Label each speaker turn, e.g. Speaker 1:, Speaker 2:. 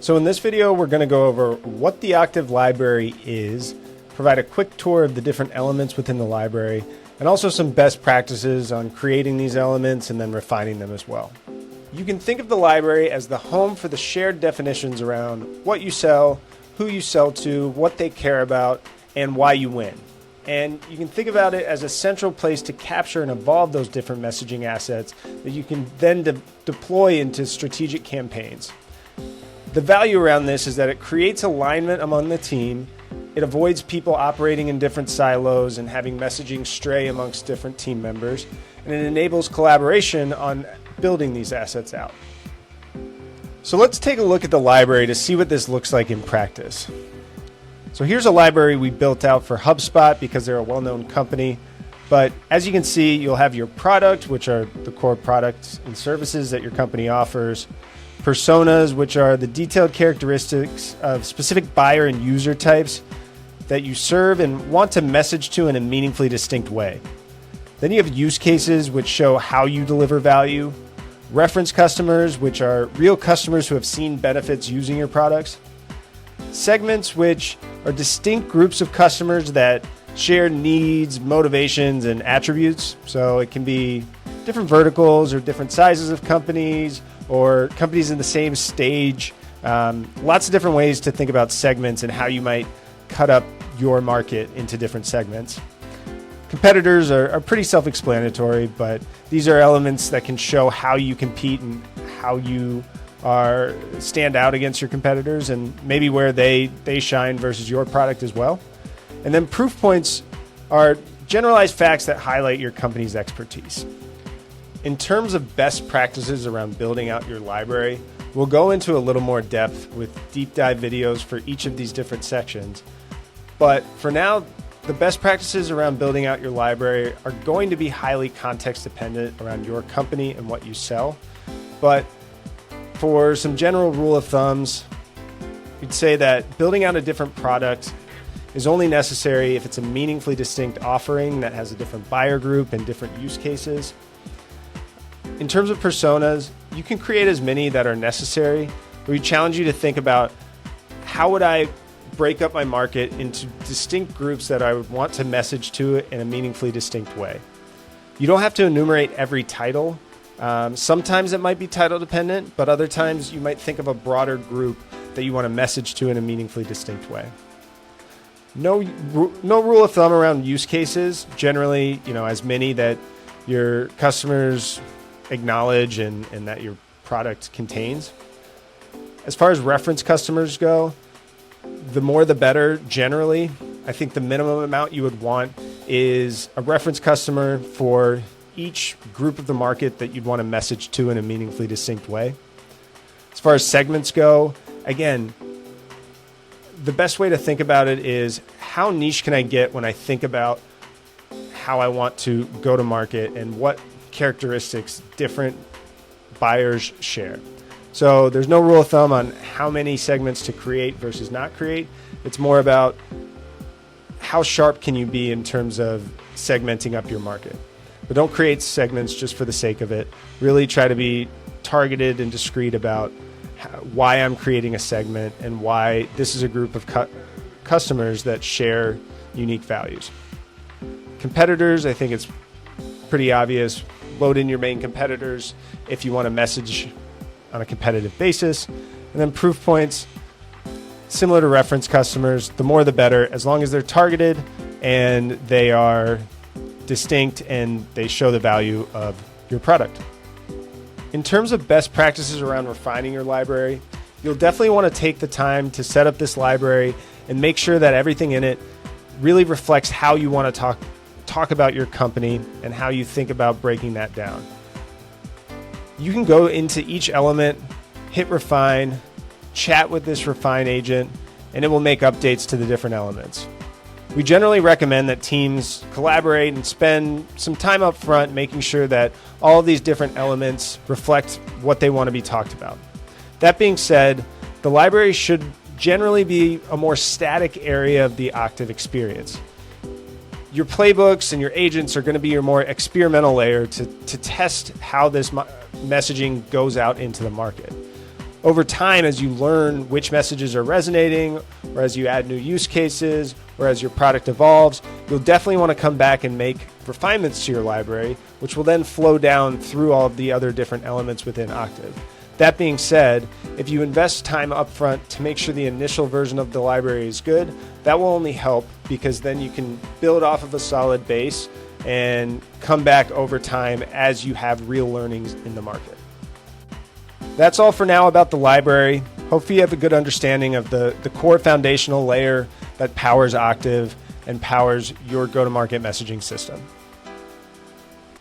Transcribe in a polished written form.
Speaker 1: So in this video, we're going to go over what the Octave Library is, provide a quick tour of the different elements within the library, and also some best practices on creating these elements and then refining them as well. You can think of the library as the home for the shared definitions around what you sell, who you sell to, what they care about, and why you win. And you can think about it as a central place to capture and evolve those different messaging assets that you can then deploy into strategic campaigns. The value around this is that it creates alignment among the team, it avoids people operating in different silos and having messaging stray amongst different team members, and it enables collaboration on building these assets out. So let's take a look at the library to see what this looks like in practice. So here's a library we built out for HubSpot because they're a well-known company. But as you can see, you'll have your product, which are the core products and services that your company offers. Personas, which are the detailed characteristics of specific buyer and user types that you serve and want to message to in a meaningfully distinct way. Then you have use cases, which show how you deliver value. Reference customers, which are real customers who have seen benefits using your products. Segments, which are distinct groups of customers that share needs, motivations, and attributes. So it can be different verticals or different sizes of companies or companies in the same stage. Lots of different ways to think about segments and how you might cut up your market into different segments. Competitors are pretty self-explanatory, but these are elements that can show how you compete and how you stand out against your competitors and maybe where they shine versus your product as well. And then proof points are generalized facts that highlight your company's expertise. In terms of best practices around building out your library, we'll go into a little more depth with deep dive videos for each of these different sections. But for now, the best practices around building out your library are going to be highly context dependent around your company and what you sell. But for some general rule of thumbs, you'd say that building out a different product is only necessary if it's a meaningfully distinct offering that has a different buyer group and different use cases. In terms of personas, you can create as many that are necessary. We challenge you to think about how would I break up my market into distinct groups that I would want to message to in a meaningfully distinct way. You don't have to enumerate every title. Sometimes it might be title dependent, but other times you might think of a broader group that you want to message to in a meaningfully distinct way. No rule of thumb around use cases. Generally, as many that your customers acknowledge and that your product contains. As far as reference customers go, the more the better generally. I think the minimum amount you would want is a reference customer for each group of the market that you'd want to message to in a meaningfully distinct way. As far as segments go, again, the best way to think about it is how niche can I get when I think about how I want to go to market and what characteristics different buyers share. So there's no rule of thumb on how many segments to create versus not create. It's more about how sharp can you be in terms of segmenting up your market. But don't create segments just for the sake of it. Really try to be targeted and discreet about why I'm creating a segment and why this is a group of customers that share unique values. Competitors, I think it's pretty obvious. Load in your main competitors if you want to message on a competitive basis. And then proof points, similar to reference customers, the more the better, as long as they're targeted and they are distinct and they show the value of your product. In terms of best practices around refining your library, you'll definitely want to take the time to set up this library and make sure that everything in it really reflects how you want to talk about your company and how you think about breaking that down. You can go into each element, hit refine, chat with this refine agent, and it will make updates to the different elements. We generally recommend that teams collaborate and spend some time up front making sure that all of these different elements reflect what they want to be talked about. That being said, the library should generally be a more static area of the Octave experience. Your playbooks and your agents are going to be your more experimental layer to test how this messaging goes out into the market. Over time, as you learn which messages are resonating, or as you add new use cases, or as your product evolves, you'll definitely want to come back and make refinements to your library, which will then flow down through all of the other different elements within Octave. That being said, if you invest time upfront to make sure the initial version of the library is good, that will only help, because then you can build off of a solid base and come back over time as you have real learnings in the market. That's all for now about the library. Hopefully you have a good understanding of the core foundational layer that powers Octave and powers your go-to-market messaging system.